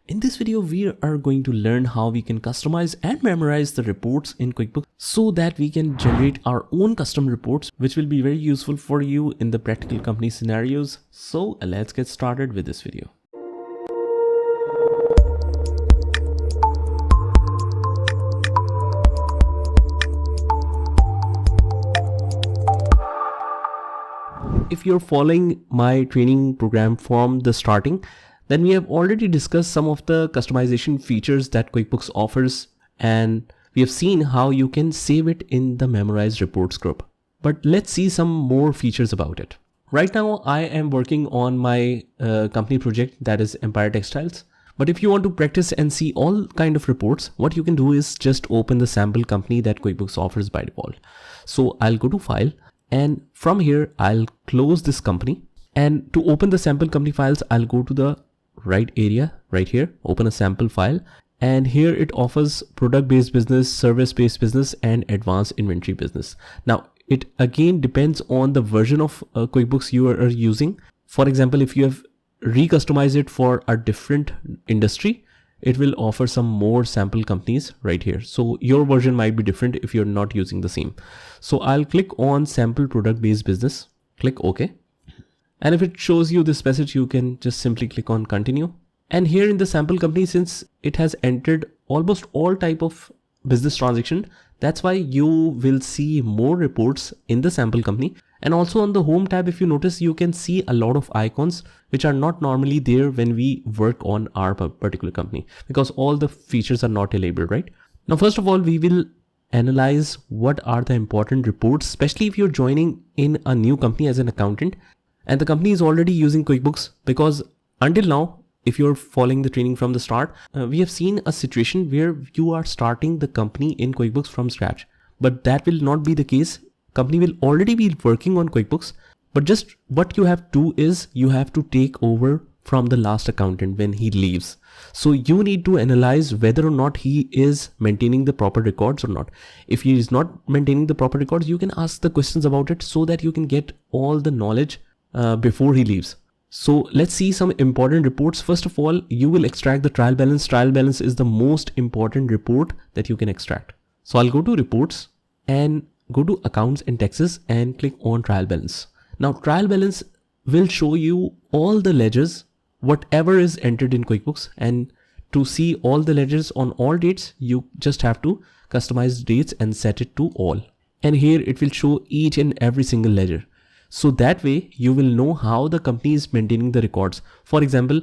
In this video, we are going to learn how we can customize and memorize the reports in QuickBooks so that we can generate our own custom reports, which will be very useful for you in the practical company scenarios. So let's get started with this video. If you're following my training program from the starting, then we have already discussed some of the customization features that QuickBooks offers, and we have seen how you can save it in the memorized reports group. But let's see some more features about it. Right now, I am working on my company project, that is Empire Textiles. But if you want to practice and see all kind of reports, what you can do is just open the sample company that QuickBooks offers by default. So I'll go to File. And from here, I'll close this company. And to open the sample company files, I'll go to the right area right here, open a sample file. And here it offers product-based business, service-based business, and advanced inventory business. Now, it again depends on the version of QuickBooks you are using. For example, if you have recustomized it for a different industry, it will offer some more sample companies right here. So your version might be different if you're not using the same. So I'll click on sample product based business, click OK. And if it shows you this message, you can just simply click on continue. And here in the sample company, since it has entered almost all type of business transaction, that's why you will see more reports in the sample company. And also on the home tab, if you notice, you can see a lot of icons which are not normally there when we work on our particular company, because all the features are not enabled, right? Now, first of all, we will analyze what are the important reports, especially if you're joining in a new company as an accountant and the company is already using QuickBooks, because until now, if you're following the training from the start, we have seen a situation where you are starting the company in QuickBooks from scratch, but that will not be the case. Company will already be working on QuickBooks, but just what you have to do is you have to take over from the last accountant when he leaves. So you need to analyze whether or not he is maintaining the proper records or not. If he is not maintaining the proper records, you can ask the questions about it so that you can get all the knowledge before he leaves. So let's see some important reports. First of all, you will extract the trial balance. Trial balance is the most important report that you can extract. So I'll go to reports and go to accounts and taxes and click on trial balance. Now trial balance will show you all the ledgers, whatever is entered in QuickBooks, and to see all the ledgers on all dates, you just have to customize dates and set it to all. And here it will show each and every single ledger. So that way you will know how the company is maintaining the records. For example,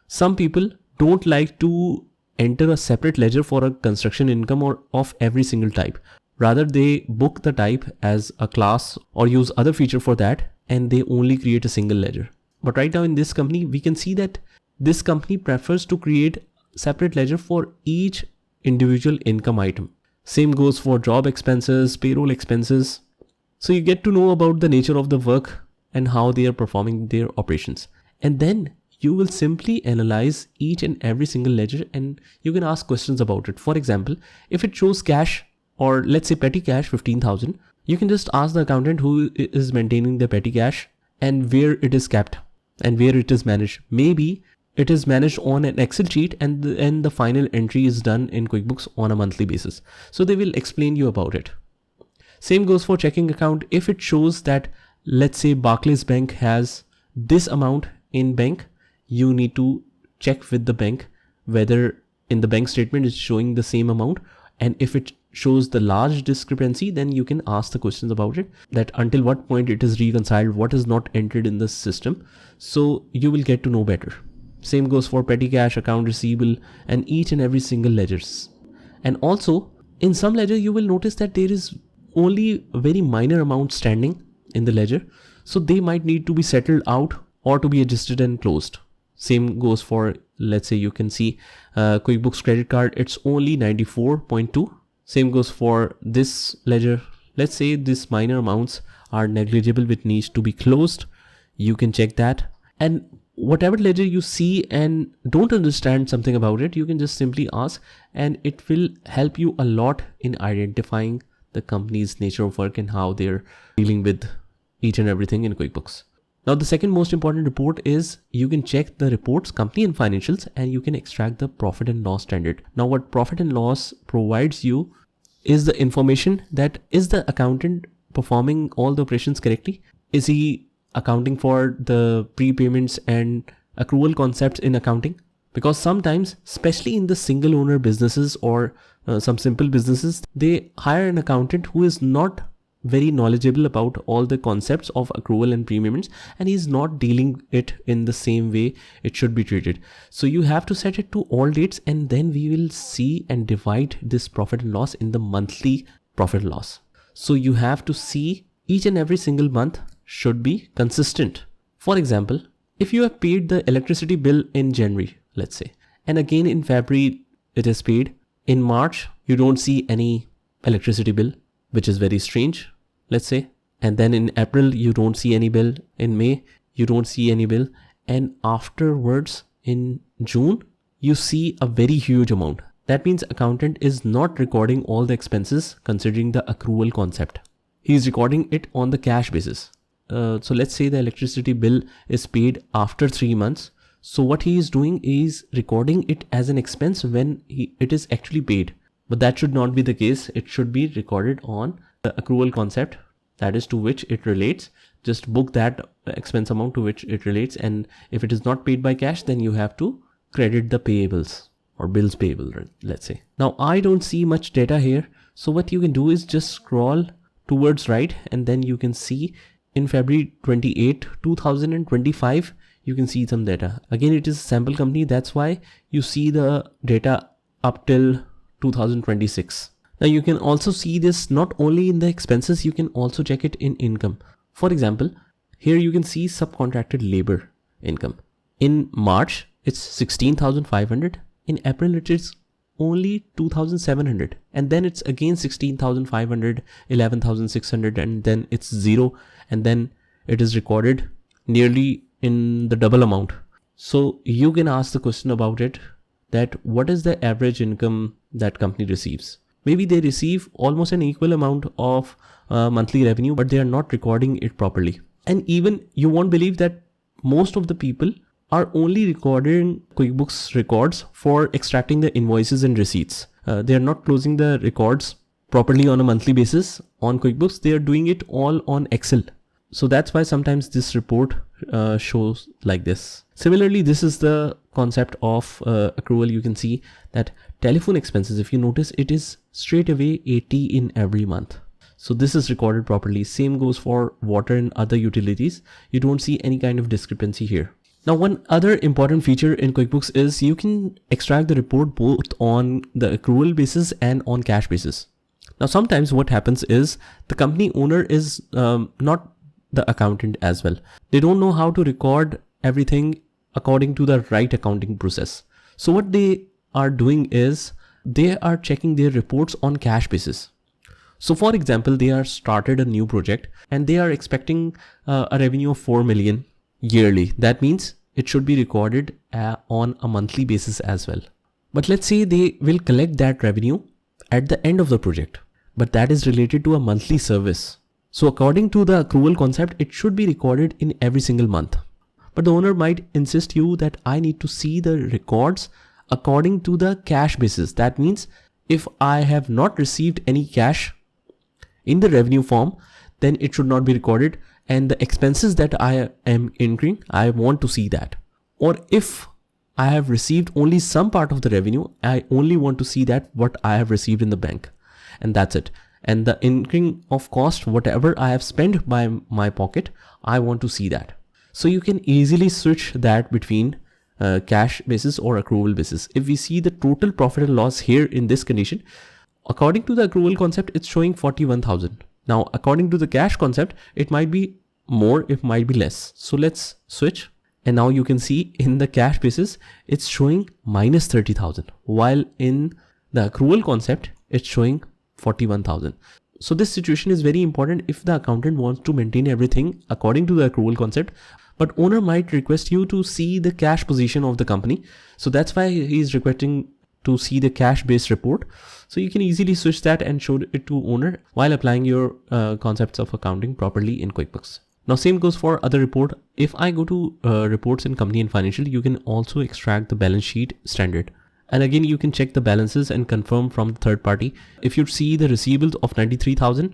some people don't like to enter a separate ledger for a construction income or of every single type. Rather, they book the type as a class or use other feature for that, and they only create a single ledger. But right now in this company, we can see that this company prefers to create separate ledger for each individual income item. Same goes for job expenses, payroll expenses. So you get to know about the nature of the work and how they are performing their operations. And then you will simply analyze each and every single ledger and you can ask questions about it. For example, if it shows cash, or let's say petty cash 15,000, you can just ask the accountant who is maintaining the petty cash and where it is kept and where it is managed. Maybe it is managed on an Excel sheet and the final entry is done in QuickBooks on a monthly basis. So they will explain you about it. Same goes for checking account. If it shows that, let's say Barclays Bank has this amount in bank, you need to check with the bank whether in the bank statement is showing the same amount. And if it shows the large discrepancy, then you can ask the questions about it, that until what point it is reconciled, what is not entered in the system. So you will get to know better. Same goes for petty cash, account receivable, and each and every single ledgers. And also in some ledger, you will notice that there is only a very minor amount standing in the ledger. So they might need to be settled out or to be adjusted and closed. Same goes for, let's say you can see QuickBooks credit card, it's only 94.2. Same goes for this ledger. Let's say these minor amounts are negligible, which needs to be closed. You can check that. And whatever ledger you see and don't understand something about it, you can just simply ask, and it will help you a lot in identifying the company's nature of work and how they're dealing with each and everything in QuickBooks. Now the second most important report is you can check the reports, company and financials, and you can extract the profit and loss standard. Now what profit and loss provides you is the information that is the accountant performing all the operations correctly? Is he accounting for the prepayments and accrual concepts in accounting? Because sometimes, especially in the single owner businesses or some simple businesses, they hire an accountant who is not very knowledgeable about all the concepts of accrual and prepayments, and he's not dealing it in the same way it should be treated. So you have to set it to all dates, and then we will see and divide this profit and loss in the monthly profit and loss. So you have to see each and every single month should be consistent. For example, if you have paid the electricity bill in January, let's say, and again in February it is paid, in March you don't see any electricity bill, which is very strange, let's say, and then in April you don't see any bill, in May you don't see any bill, and afterwards in June you see a very huge amount. That means accountant is not recording all the expenses considering the accrual concept. He is recording it on the cash basis. So let's say the electricity bill is paid after 3 months. So what he is doing is recording it as an expense when it is actually paid. But that should not be the case. It should be recorded on the accrual concept, that is to which it relates. Just book that expense amount to which it relates. And if it is not paid by cash, then you have to credit the payables or bills payable, let's say. Now I don't see much data here. So what you can do is just scroll towards right, and then you can see in February 28, 2025, you can see some data. Again, it is a sample company. That's why you see the data up till 2026. Now you can also see this not only in the expenses, you can also check it in income. For example, here you can see subcontracted labor income. In March, it's 16,500. In April, it is only 2,700. And then it's again 16,500, 11,600, and then it's 0. And then it is recorded nearly in the double amount. So you can ask the question about it, that what is the average income that company receives? Maybe they receive almost an equal amount of monthly revenue, but they are not recording it properly. And even you won't believe that most of the people are only recording QuickBooks records for extracting the invoices and receipts. They are not closing the records properly on a monthly basis on QuickBooks. They are doing it all on Excel. So that's why sometimes this report shows like this. Similarly, this is the concept of accrual. You can see that telephone expenses, if you notice, it is straight away 80 in every month. So this is recorded properly. Same goes for water and other utilities. You don't see any kind of discrepancy here. Now, one other important feature in QuickBooks is you can extract the report both on the accrual basis and on cash basis. Now, sometimes what happens is the company owner is not the accountant as well. They don't know how to record everything according to the right accounting process. So what they are doing is they are checking their reports on cash basis. So for example, they are started a new project and they are expecting a revenue of 4 million yearly. That means it should be recorded on a monthly basis as well. But let's say they will collect that revenue at the end of the project, but that is related to a monthly service. So according to the accrual concept, it should be recorded in every single month. But the owner might insist you that I need to see the records according to the cash basis. That means if I have not received any cash in the revenue form, then it should not be recorded. And the expenses that I am incurring, I want to see that. Or if I have received only some part of the revenue, I only want to see that what I have received in the bank. And that's it. And the incurring of cost, whatever I have spent by my pocket, I want to see that. So you can easily switch that between cash basis or accrual basis. If we see the total profit and loss here in this condition, according to the accrual concept, it's showing 41,000. Now, according to the cash concept, it might be more, it might be less. So let's switch. And now you can see in the cash basis, it's showing minus 30,000. While in the accrual concept, it's showing 41,000. So this situation is very important if the accountant wants to maintain everything according to the accrual concept, but owner might request you to see the cash position of the company. So that's why he's requesting to see the cash based report. So you can easily switch that and show it to owner while applying your concepts of accounting properly in QuickBooks. Now same goes for other report. If I go to reports in company and financial, you can also extract the balance sheet standard. And again, you can check the balances and confirm from the third party. If you see the receivables of 93,000,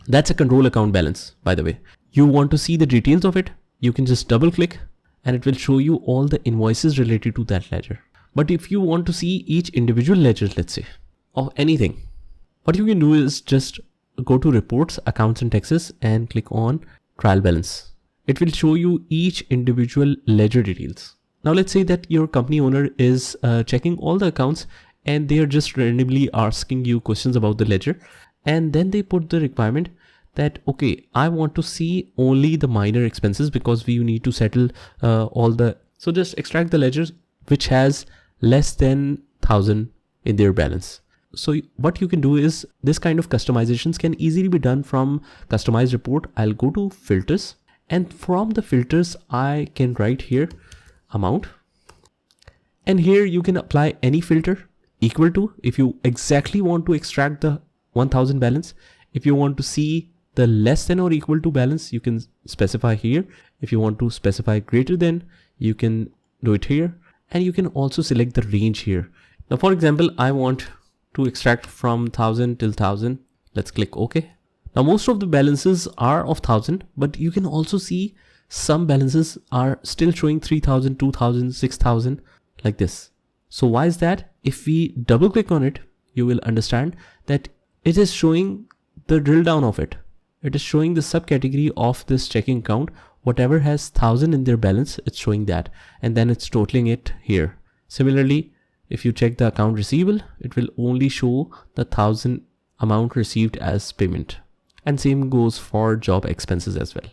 that's a control account balance, by the way. You want to see the details of it, you can just double click and it will show you all the invoices related to that ledger. But if you want to see each individual ledger, let's say, of anything, what you can do is just go to reports, accounts and taxes and click on trial balance. It will show you each individual ledger details. Now let's say that your company owner is checking all the accounts and they are just randomly asking you questions about the ledger, and then they put the requirement that, okay, I want to see only the minor expenses because we need to settle all the, so just extract the ledgers which has less than 1,000 in their balance. So what you can do is this kind of customizations can easily be done from customized report. I'll go to filters, and from the filters I can write here amount, and here you can apply any filter equal to. If you exactly want to extract the 1,000 balance, if you want to see the less than or equal to balance, you can specify here. If you want to specify greater than, you can do it here, and you can also select the range here. Now for example, I want to extract from 1,000 till 1,000. Let's click OK. Now most of the balances are of 1,000, but you can also see some balances are still showing 3,000, 2,000, 6,000 like this. So why is that? If we double click on it, you will understand that it is showing the drill down of it. It is showing the subcategory of this checking account. Whatever has 1,000 in their balance, it's showing that, and then it's totaling it here. Similarly, if you check the account receivable, it will only show the 1,000 amount received as payment. And same goes for job expenses as well.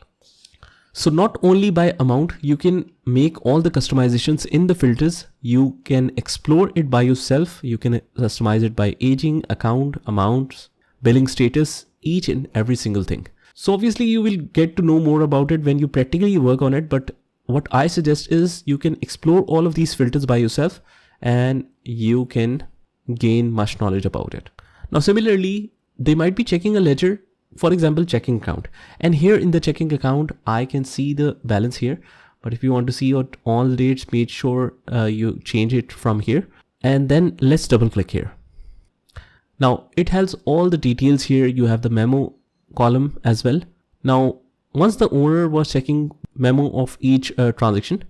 So not only by amount, you can make all the customizations in the filters. You can explore it by yourself. You can customize it by aging, account, amounts, billing status, each and every single thing. So obviously you will get to know more about it when you practically work on it. But what I suggest is you can explore all of these filters by yourself and you can gain much knowledge about it. Now similarly, they might be checking a ledger, for example, checking account. And here in the checking account, I can see the balance here. But if you want to see what all the dates, make sure you change it from here. And then let's double click here. Now it has all the details here. You have the memo column as well. Now, once the owner was checking memo of each transaction,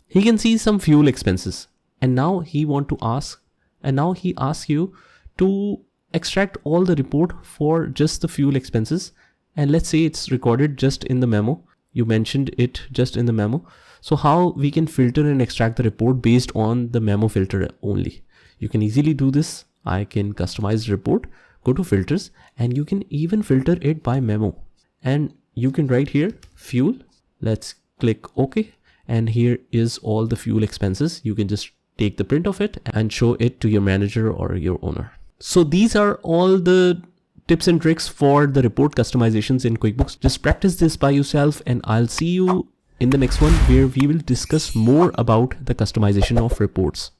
he can see some fuel expenses. And now he asks you to extract all the report for just the fuel expenses. And let's say it's recorded just in the memo. You mentioned it just in the memo. So how we can filter and extract the report based on the memo filter only. You can easily do this. I can customize the report, go to filters, and you can even filter it by memo. And you can write here fuel. Let's click OK. And here is all the fuel expenses. You can just take the print of it and show it to your manager or your owner. So these are all the tips and tricks for the report customizations in QuickBooks. Just practice this by yourself, and I'll see you in the next one where we will discuss more about the customization of reports.